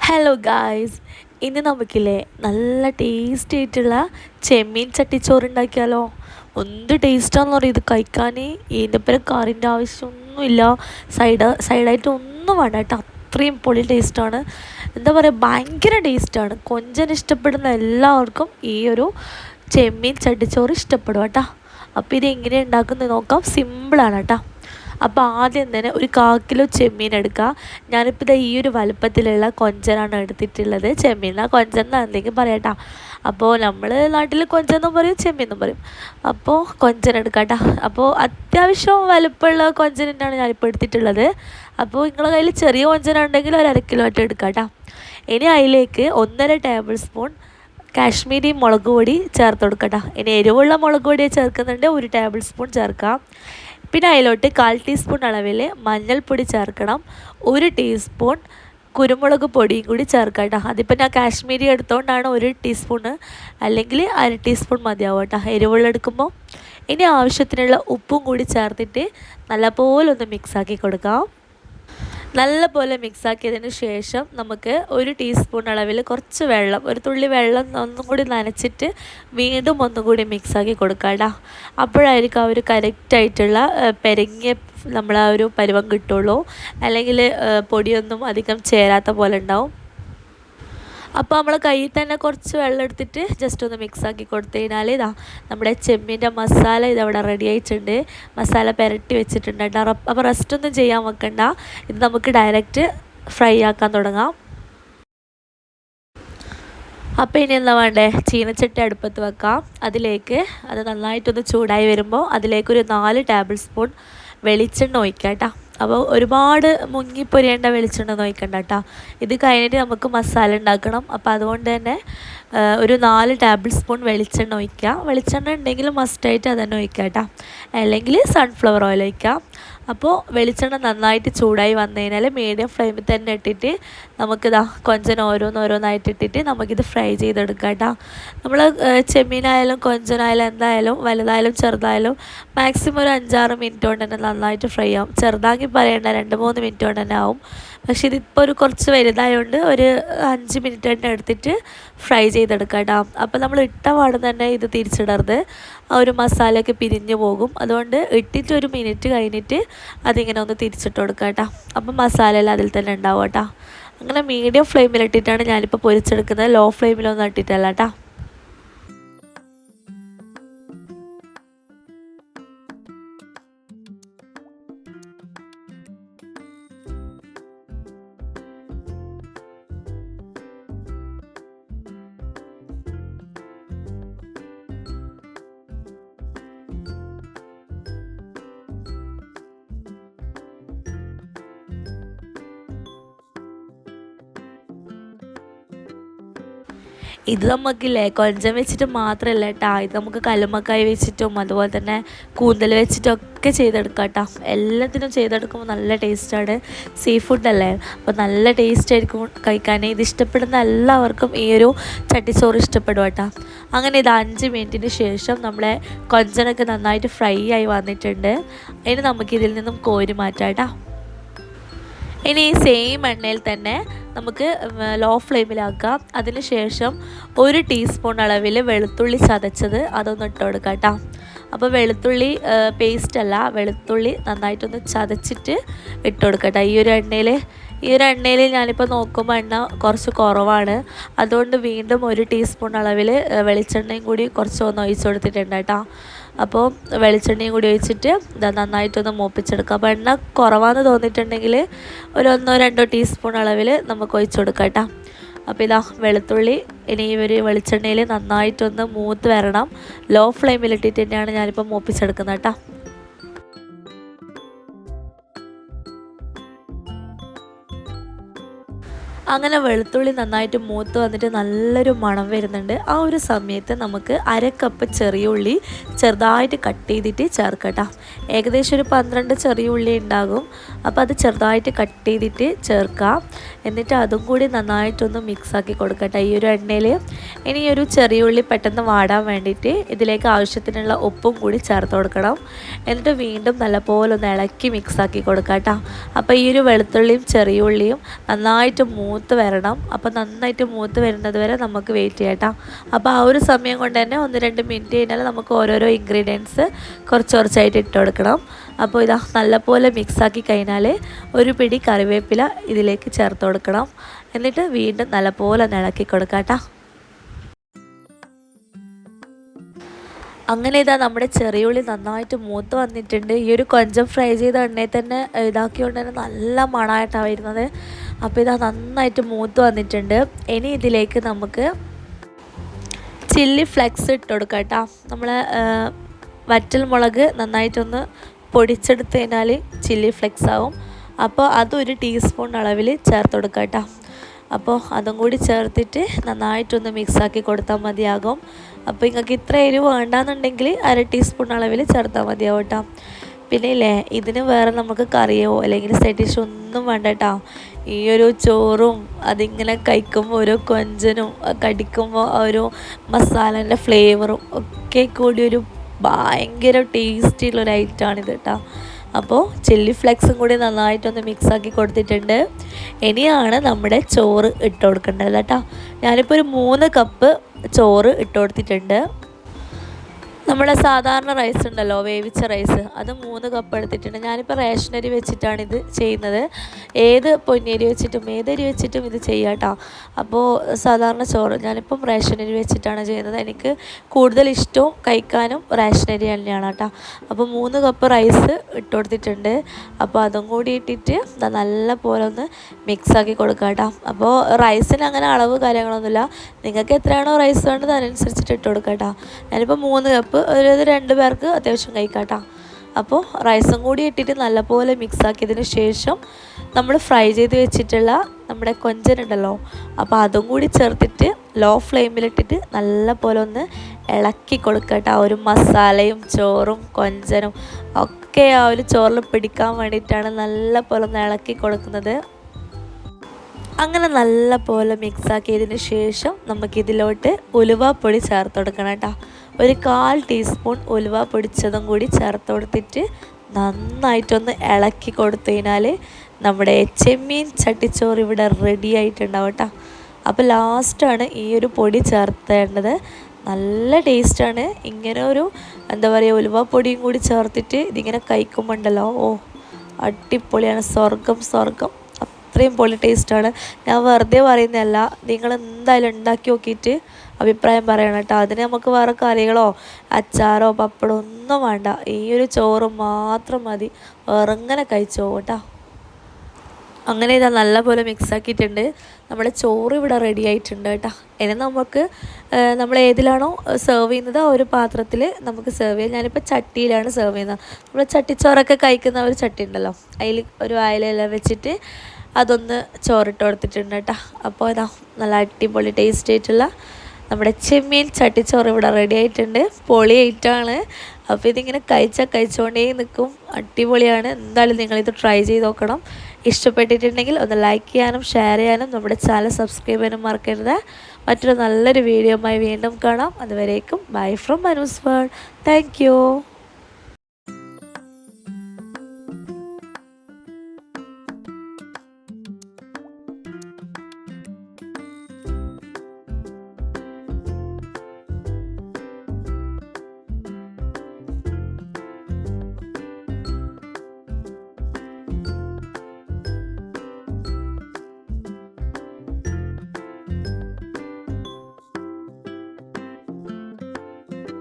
Hello guys, ഇന്ന് നമുക്കില്ലേ നല്ല tasty ആയിട്ടുള്ള ചെമ്മീൻ ചട്ടിച്ചോറ് ഉണ്ടാക്കിയാലോ. എന്ത് ടേസ്റ്റാന്ന് പറയും ഇത് കഴിക്കാൻ. ഇതിൻ്റെ പേര് കറിൻ്റെ ആവശ്യമൊന്നുമില്ല, സൈഡായിട്ട് ഒന്നും വേണ്ട കേട്ടോ. അത്രയും പൊളി ടേസ്റ്റാണ്. എന്താ പറയുക, ഭയങ്കര ടേസ്റ്റാണ്. കൊഞ്ചൻ ഇഷ്ടപ്പെടുന്ന എല്ലാവർക്കും ഈ ഒരു ചെമ്മീൻ ചട്ടിച്ചോറ് ഇഷ്ടപ്പെടും കേട്ടോ. അപ്പോൾ ഇത് എങ്ങനെ ഉണ്ടാക്കുന്നത് നോക്കാം. സിമ്പിളാണ് കേട്ടോ. അപ്പോൾ ആദ്യം തന്നെ ഒരു 1/4 കിലോ ചെമ്മീൻ എടുക്കുക. ഞാനിപ്പോൾ ഇതാ ഈ ഒരു വലുപ്പത്തിലുള്ള കൊഞ്ചനാണ് എടുത്തിട്ടുള്ളത്. ചെമ്മീൻ കൊഞ്ചൻ എന്ന് എന്തെങ്കിലും പറയാട്ടോ. അപ്പോൾ നമ്മൾ നാട്ടിൽ കൊഞ്ചെന്നും പറയും, ചെമ്മീന്നും പറയും. അപ്പോൾ കൊഞ്ചൻ എടുക്കാം കേട്ടോ. അപ്പോൾ അത്യാവശ്യം വലുപ്പമുള്ള കൊഞ്ചൻ തന്നെയാണ് ഞാനിപ്പോൾ എടുത്തിട്ടുള്ളത്. അപ്പോൾ നിങ്ങളുടെ കയ്യിൽ ചെറിയ കൊഞ്ചനുണ്ടെങ്കിൽ ഒരു 1/2 കിലോ ആയിട്ട് എടുക്കാം കേട്ടോ. ഇനി അതിലേക്ക് 1.5 ടേബിൾ സ്പൂൺ കാശ്മീരി മുളക് പൊടി ചേർത്ത് കൊടുക്കട്ടോ. ഇനി എരിവുള്ള മുളക് പൊടി ചേർക്കുന്നുണ്ട്, 1 ടേബിൾ സ്പൂൺ ചേർക്കാം. പിന്നെ അതിലോട്ട് 1/4 ടീസ്പൂൺ അളവിൽ മഞ്ഞൾപ്പൊടി ചേർക്കണം. 1 ടീസ്പൂൺ കുരുമുളക് പൊടിയും കൂടി ചേർക്കാം കേട്ടോ. അതിപ്പോൾ ഞാൻ കാശ്മീരി എടുത്തുകൊണ്ടാണ് 1 ടീസ്പൂണ്, അല്ലെങ്കിൽ 1/2 ടീസ്പൂൺ മതിയാവും കേട്ടോ എരിവുള്ള എടുക്കുമ്പോൾ. ഇനി ആവശ്യത്തിനുള്ള ഉപ്പും കൂടി ചേർത്തിട്ട് നല്ലപോലെ ഒന്ന് മിക്സാക്കി കൊടുക്കാം. നല്ലപോലെ മിക്സാക്കിയതിന് ശേഷം നമുക്ക് 1 ടീസ്പൂൺ അളവിൽ കുറച്ച് വെള്ളം, ഒരു തുള്ളി വെള്ളം ഒന്നും കൂടി നനച്ചിട്ട് വീണ്ടും ഒന്നും കൂടി മിക്സാക്കി കൊടുക്കാം കേട്ടോ. അപ്പോഴായിരിക്കും ആ ഒരു കറക്റ്റായിട്ടുള്ള പെരങ്ങിയ നമ്മൾ ആ ഒരു പരുവം കിട്ടുള്ളൂ. അല്ലെങ്കിൽ പൊടിയൊന്നും അധികം ചേരാത്ത പോലെ ഉണ്ടാവും. അപ്പോൾ നമ്മൾ കയ്യിൽ തന്നെ കുറച്ച് വെള്ളം എടുത്തിട്ട് ജസ്റ്റ് ഒന്ന് മിക്സാക്കി കൊടുത്തു കഴിഞ്ഞാൽ ഇതാ നമ്മുടെ ചെമ്മീൻ്റെ മസാല ഇതവിടെ റെഡി ആയിട്ടുണ്ട്. മസാല പുരട്ടി വെച്ചിട്ടുണ്ട് കേട്ടോ. അപ്പോൾ റെസ്റ്റൊന്നും ചെയ്യാൻ വെക്കണ്ട, ഇത് നമുക്ക് ഡയറക്റ്റ് ഫ്രൈ ആക്കാൻ തുടങ്ങാം. അപ്പോൾ ഇനി എന്താ വേണ്ടേ, ചീനച്ചട്ടി അടുപ്പത്ത് വെക്കാം. അതിലേക്ക് അത് നന്നായിട്ടൊന്ന് ചൂടായി വരുമ്പോൾ അതിലേക്കൊരു 4 ടേബിൾ സ്പൂൺ വെളിച്ചെണ്ണ ഒഴിക്കാം കേട്ടോ. അപ്പോൾ ഒരുപാട് മുങ്ങിപ്പൊരിയേണ്ട വെളിച്ചെണ്ണ ഒഴിക്കണ്ട കേട്ടോ. ഇത് കഴിഞ്ഞിട്ട് നമുക്ക് മസാല ഉണ്ടാക്കണം. അപ്പോൾ അതുകൊണ്ട് തന്നെ ഒരു 4 ടേബിൾ സ്പൂൺ വെളിച്ചെണ്ണ ഒഴിക്കുക. വെളിച്ചെണ്ണ ഉണ്ടെങ്കിൽ മസ്റ്റായിട്ട് അത് തന്നെ ഒഴിക്കുക കേട്ടോ, അല്ലെങ്കിൽ സൺഫ്ലവർ ഓയിൽ ഒഴിക്കാം. അപ്പോൾ വെളിച്ചെണ്ണ നന്നായിട്ട് ചൂടായി വന്നു കഴിഞ്ഞാൽ മീഡിയം ഫ്ലെയിമിൽ തന്നെ ഇട്ടിട്ട് നമുക്കിതാ കൊഞ്ചൻ ഓരോന്നായിട്ട് ഇട്ടിട്ട് നമുക്കിത് ഫ്രൈ ചെയ്തെടുക്കാം കേട്ടോ. നമ്മൾ ചെമ്മീനായാലും കൊഞ്ചനായാലും എന്തായാലും വലുതായാലും ചെറുതായാലും മാക്സിമം ഒരു 5-6 മിനിറ്റ് കൊണ്ട് തന്നെ നന്നായിട്ട് ഫ്രൈ ആവും. ചെറുതാക്കി പറയേണ്ട, 2-3 മിനിറ്റ് കൊണ്ട് തന്നെ ആവും. പക്ഷേ ഇതിപ്പോൾ ഒരു കുറച്ച് വലുതായതുകൊണ്ട് ഒരു 5 മിനിറ്റ് തന്നെ എടുത്തിട്ട് ഫ്രൈ ചെയ്തെടുക്കാം കേട്ടോ. അപ്പോൾ നമ്മൾ ഇട്ട പാടും തന്നെ ഇത് തിരിച്ചിടരുത്, ആ ഒരു മസാലയൊക്കെ പിരിഞ്ഞു പോകും. അതുകൊണ്ട് ഇട്ടിട്ട് ഒരു മിനിറ്റ് കഴിഞ്ഞിട്ട് അതിങ്ങനെ ഒന്ന് തിരിച്ചിട്ട് കൊടുക്കാം കേട്ടോ. അപ്പം മസാലയെല്ലാം അതിൽ തന്നെ ഉണ്ടാവും കേട്ടോ. അങ്ങനെ മീഡിയം ഫ്ലെയിമിലിട്ടിട്ടാണ് ഞാനിപ്പോൾ പൊരിച്ചെടുക്കുന്നത്, ലോ ഫ്ലെയിമിലൊന്നും ഇട്ടിട്ടല്ല കേട്ടോ. ഇത് നമുക്കില്ലേ കൊഞ്ചം വെച്ചിട്ട് മാത്രമല്ല കേട്ടോ, ഇത് നമുക്ക് കല്ലുമ്മക്കായ് വെച്ചിട്ടും അതുപോലെ തന്നെ കൂന്തൽ വെച്ചിട്ടും ഒക്കെ ചെയ്തെടുക്കാം കേട്ടോ. എല്ലാത്തിനും ചെയ്തെടുക്കുമ്പോൾ നല്ല ടേസ്റ്റാണ്. സീ ഫുഡല്ലേ, അപ്പോൾ നല്ല ടേസ്റ്റ് ആയിരിക്കും കഴിക്കാൻ. ഇത് ഇഷ്ടപ്പെടുന്ന എല്ലാവർക്കും ഈ ഒരു ചട്ടിച്ചോറ് ഇഷ്ടപ്പെടും കേട്ടോ. അങ്ങനെ ഇത് 5 മിനിറ്റിന് ശേഷം നമ്മളെ കൊഞ്ചനൊക്കെ നന്നായിട്ട് ഫ്രൈ ആയി വന്നിട്ടുണ്ട്. ഇനി നമുക്കിതിൽ നിന്നും കോരി മാറ്റാം കേട്ടോ. ഇനി ഈ സെയിം എണ്ണയിൽ തന്നെ നമുക്ക് ലോ ഫ്ലെയിമിലാക്കാം. അതിന് ശേഷം 1 ടീസ്പൂൺ അളവിൽ വെളുത്തുള്ളി ചതച്ചത് അതൊന്ന് ഇട്ട് കൊടുക്കാം കേട്ടോ. അപ്പോൾ വെളുത്തുള്ളി പേസ്റ്റ് അല്ല, വെളുത്തുള്ളി നന്നായിട്ടൊന്ന് ചതച്ചിട്ട് ഇട്ട് കൊടുക്കട്ടെ ഈ ഒരു എണ്ണയിൽ. ഈ ഒരു എണ്ണയിൽ ഞാനിപ്പോൾ നോക്കുമ്പോൾ എണ്ണ കുറച്ച് കുറവാണ്, അതുകൊണ്ട് വീണ്ടും 1 ടീസ്പൂൺ അളവിൽ വെളിച്ചെണ്ണയും കൂടി കുറച്ച് ഒന്ന് ഒഴിച്ച് കൊടുത്തിട്ടുണ്ട് കേട്ടോ. അപ്പോൾ വെളിച്ചെണ്ണയും കൂടി ഒഴിച്ചിട്ട് ഇത് നന്നായിട്ടൊന്ന് മൂപ്പിച്ചെടുക്കുക. അപ്പോൾ എണ്ണ കുറവാന്ന് തോന്നിയിട്ടുണ്ടെങ്കിൽ ഒരു 1-2 ടീസ്പൂൺ അളവിൽ നമുക്ക് ഒഴിച്ച് കൊടുക്കാം കേട്ടോ. അപ്പോൾ ഇതാ വെളുത്തുള്ളി ഇനി ഈ ഒരു വെളിച്ചെണ്ണയിൽ നന്നായിട്ടൊന്ന് മൂത്ത് വരണം. ലോ ഫ്ലെയിമിലിട്ടിട്ട് തന്നെയാണ് ഞാനിപ്പോൾ മൂപ്പിച്ചെടുക്കുന്നത് കേട്ടോ. അങ്ങനെ വെളുത്തുള്ളി നന്നായിട്ട് മൂത്ത് വന്നിട്ട് നല്ലൊരു മണം വരുന്നുണ്ട്. ആ ഒരു സമയത്ത് നമുക്ക് 1/2 കപ്പ് ചെറിയ ഉള്ളി ചെറുതായിട്ട് കട്ട് ചെയ്തിട്ട് ചേർക്കട്ടോ. ഏകദേശം ഒരു 12 ചെറിയ ഉള്ളി ഉണ്ടാകും. അപ്പോൾ അത് ചെറുതായിട്ട് കട്ട് ചെയ്തിട്ട് ചേർക്കാം. എന്നിട്ട് അതും കൂടി നന്നായിട്ടൊന്ന് മിക്സാക്കി കൊടുക്കട്ടെ ഈ ഒരു എണ്ണയിൽ. ഇനി ഒരു ചെറിയ ഉള്ളി പെട്ടെന്ന് വാടാൻ വേണ്ടിയിട്ട് ഇതിലേക്ക് ആവശ്യത്തിനുള്ള ഉപ്പും കൂടി ചേർത്ത് കൊടുക്കണം. എന്നിട്ട് വീണ്ടും നല്ലപോലെ ഒന്ന് ഇളക്കി മിക്സാക്കി കൊടുക്കാം കേട്ടോ. അപ്പോൾ ഈ ഒരു വെളുത്തുള്ളിയും ചെറിയ ഉള്ളിയും നന്നായിട്ട് മൂത്ത് വരണം. അപ്പോൾ നന്നായിട്ട് മൂത്ത് വരുന്നത് വരെ നമുക്ക് വെയിറ്റ് ചെയ്യാം കേട്ടോ. അപ്പോൾ ആ ഒരു സമയം കൊണ്ട് തന്നെ 1-2 മിനിറ്റ് കഴിഞ്ഞാൽ നമുക്ക് ഓരോരോ ഇൻഗ്രീഡിയൻസ് കുറച്ച് കുറച്ചായിട്ട് ഇട്ട് കൊടുക്കണം. അപ്പോൾ ഇതാ നല്ലപോലെ മിക്സാക്കി കഴിഞ്ഞാൽ ഒരു പിടി കറിവേപ്പില ഇതിലേക്ക് ചേർത്ത് കൊടുക്കണം. എന്നിട്ട് വീണ്ടും നല്ലപോലെ ഇളക്കി കൊടുക്കാം കേട്ടോ. അങ്ങനെ ഇതാ നമ്മുടെ ചെറിയ ഉള്ളി നന്നായിട്ട് മൂത്ത് വന്നിട്ടുണ്ട്. ഈ ഒരു കൊഞ്ചം ഫ്രൈ ചെയ്ത എണ്ണയിൽ തന്നെ ഇതാക്കിയോണ്ട് തന്നെ നല്ല മണമായിട്ടാണ് വരുന്നത്. അപ്പോൾ ഇതാ നന്നായിട്ട് മൂത്ത് വന്നിട്ടുണ്ട്. ഇനി ഇതിലേക്ക് നമുക്ക് ചില്ലി ഫ്ലെക്സ് ഇട്ട് കൊടുക്കാം കേട്ടോ. നമ്മൾ വറ്റൽ മുളക് നന്നായിട്ടൊന്ന് പൊടിച്ചെടുത്ത് കഴിഞ്ഞാൽ ചില്ലി ഫ്ലെക്സ് ആവും. അപ്പോൾ അതൊരു ടീസ്പൂൺ അളവിൽ ചേർത്ത് കൊടുക്കാം കേട്ടോ. അപ്പോൾ അതും കൂടി ചേർത്തിട്ട് നന്നായിട്ടൊന്ന് മിക്സാക്കി കൊടുത്താൽ മതിയാകും. അപ്പോൾ നിങ്ങൾക്ക് ഇത്ര എരിവ് വേണ്ടാന്നുണ്ടെങ്കിൽ 1/2 ടീസ്പൂൺ അളവിൽ ചേർത്താൽ മതിയാവും കേട്ടോ. പിന്നെ ഇല്ലേ, ഇതിന് വേറെ നമുക്ക് കറിയോ അല്ലെങ്കിൽ സൈഡ് ഡിഷ് ഒന്നും വേണ്ട കേട്ടോ. ഈ ഒരു ചോറും അതിങ്ങനെ കഴിക്കുമ്പോൾ ഓരോ കൊഞ്ചനും കടിക്കുമ്പോൾ ഒരു മസാലേൻ്റെ ഫ്ലേവറും ഒക്കെ കൂടി ഒരു ഭയങ്കര ടേസ്റ്റിയുള്ളൊരു ഐറ്റമാണിത് കേട്ടോ. അപ്പോൾ ചില്ലി ഫ്ലെക്സും കൂടി നന്നായിട്ടൊന്ന് മിക്സാക്കി കൊടുത്തിട്ടുണ്ട്. ഇനിയാണ് നമ്മുടെ ചോറ് ഇട്ട് കൊടുക്കേണ്ടത് കേട്ടോ. ഞാനിപ്പോൾ ഒരു 3 കപ്പ് ചോറ് ഇട്ട് കൊടുത്തിട്ടുണ്ട്. നമ്മളെ സാധാരണ റൈസ് ഉണ്ടല്ലോ, വേവിച്ച റൈസ്, അത് 3 കപ്പ് എടുത്തിട്ടുണ്ട്. ഞാനിപ്പോൾ റേഷനരി വെച്ചിട്ടാണ് ഇത് ചെയ്യുന്നത്. ഏത് പൊന്നിയരി വെച്ചിട്ടും ഏതരി വെച്ചിട്ടും ഇത് ചെയ്യാം കേട്ടോ. അപ്പോൾ സാധാരണ ചോറ് ഞാനിപ്പം റേഷനരി വെച്ചിട്ടാണ് ചെയ്യുന്നത്. എനിക്ക് കൂടുതൽ ഇഷ്ടവും കഴിക്കാനും റേഷനരി തന്നെയാണ് കേട്ടോ. അപ്പോൾ 3 കപ്പ് റൈസ് ഇട്ട് കൊടുത്തിട്ടുണ്ട്. അപ്പോൾ അതും കൂടി ഇട്ടിട്ട് നല്ല പോലെ ഒന്ന് മിക്സാക്കി കൊടുക്കാം കേട്ടോ. അപ്പോൾ റൈസിന് അങ്ങനെ അളവ് കാര്യങ്ങളൊന്നുമില്ല. നിങ്ങൾക്ക് എത്രയാണോ റൈസ് വേണ്ടത് അതിനനുസരിച്ചിട്ട് ഇട്ട് കൊടുക്കാം കേട്ടോ. ഞാനിപ്പോൾ 3 കപ്പ് ഒരു 2 പേർക്ക് അത്യാവശ്യം കഴിക്കാം കേട്ടോ. അപ്പോൾ റൈസും കൂടി ഇട്ടിട്ട് നല്ലപോലെ മിക്സാക്കിയതിന് ശേഷം നമ്മൾ ഫ്രൈ ചെയ്ത് വെച്ചിട്ടുള്ള നമ്മുടെ കൊഞ്ചനുണ്ടല്ലോ, അപ്പോൾ അതും കൂടി ചേർത്തിട്ട് ലോ ഫ്ലെയിമിലിട്ടിട്ട് നല്ല പോലെ ഒന്ന് ഇളക്കി കൊടുക്കുക കേട്ടോ. ഒരു മസാലയും ചോറും കൊഞ്ചനും ഒക്കെ ആ ഒരു ചോറിൽ പിടിക്കാൻ വേണ്ടിയിട്ടാണ് നല്ല പോലെ ഒന്ന് ഇളക്കി കൊടുക്കുന്നത്. അങ്ങനെ നല്ല പോലെ മിക്സാക്കിയതിന് ശേഷം നമുക്കിതിലോട്ട് ഉലുവാപ്പൊടി ചേർത്ത് കൊടുക്കണം കേട്ടോ. ഒരു 1/4 ടീസ്പൂൺ ഉലുവ പൊടിച്ചതും കൂടി ചേർത്ത് കൊടുത്തിട്ട് നന്നായിട്ടൊന്ന് ഇളക്കി കൊടുത്തു കഴിഞ്ഞാൽ നമ്മുടെ ചെമ്മീൻ ചട്ടിച്ചോറ് ഇവിടെ റെഡി ആയിട്ടുണ്ടാവും കേട്ടോ. അപ്പോൾ ലാസ്റ്റാണ് ഈ ഒരു പൊടി ചേർത്തേണ്ടത്. നല്ല ടേസ്റ്റാണ്. ഇങ്ങനെ ഒരു എന്താ പറയുക, ഉലുവപ്പൊടിയും കൂടി ചേർത്തിട്ട് ഇതിങ്ങനെ കഴിക്കുമ്പോണ്ടല്ലോ, ഓ അടിപൊളിയാണ്. സ്വർഗം. അത്രയും പൊളി ടേസ്റ്റാണ്. ഞാൻ വെറുതെ പറയുന്നതല്ല, നിങ്ങൾ എന്തായാലും ഉണ്ടാക്കി നോക്കിയിട്ട് അഭിപ്രായം പറയണം കേട്ടോ. അതിന് നമുക്ക് വേറെ കറികളോ അച്ചാറോ പപ്പടോ ഒന്നും വേണ്ട. ഈ ഒരു ചോറ് മാത്രം മതി, വേറെങ്ങനെ കഴിച്ചു പോകും കേട്ടോ. അങ്ങനെ ഇതാ നല്ലപോലെ മിക്സാക്കിയിട്ടുണ്ട്. നമ്മുടെ ചോറ് ഇവിടെ റെഡി ആയിട്ടുണ്ട് കേട്ടോ. ഇനി നമുക്ക് നമ്മൾ ഏതിലാണോ സെർവ് ചെയ്യുന്നത് ആ ഒരു പാത്രത്തിൽ നമുക്ക് സെർവ് ചെയ്യാം. ഞാനിപ്പോൾ ചട്ടിയിലാണ് സെർവ് ചെയ്യുന്നത്. നമ്മൾ ചട്ടിച്ചോറൊക്കെ കഴിക്കുന്ന ഒരു ചട്ടി ഉണ്ടല്ലോ, അതിൽ ഒരു അയിലെല്ലാം വെച്ചിട്ട് അതൊന്ന് ചോറിട്ട് കൊടുത്തിട്ടുണ്ട് കേട്ടോ. അപ്പോൾ ഇതാ നല്ല അടിപൊളി ടേസ്റ്റ് ആയിട്ടുള്ള നമ്മുടെ ചെമ്മീൻ ചട്ടിച്ചോറ് ഇവിടെ റെഡി ആയിട്ടുണ്ട്. പൊളി ഐറ്റമാണ്. അപ്പോൾ ഇതിങ്ങനെ കഴിച്ചുകൊണ്ടേ നിൽക്കും. അടിപൊളിയാണ്. എന്തായാലും നിങ്ങളിത് ട്രൈ ചെയ്ത് നോക്കണം. ഇഷ്ടപ്പെട്ടിട്ടുണ്ടെങ്കിൽ ഒന്ന് ലൈക്ക് ചെയ്യാനും ഷെയർ ചെയ്യാനും നമ്മുടെ ചാനൽ സബ്സ്ക്രൈബ് ചെയ്യാനും മറക്കരുത്. മറ്റൊരു നല്ലൊരു വീഡിയോയുമായി വീണ്ടും കാണാം. അതുവരേക്കും bye from Manu's world. Thank you.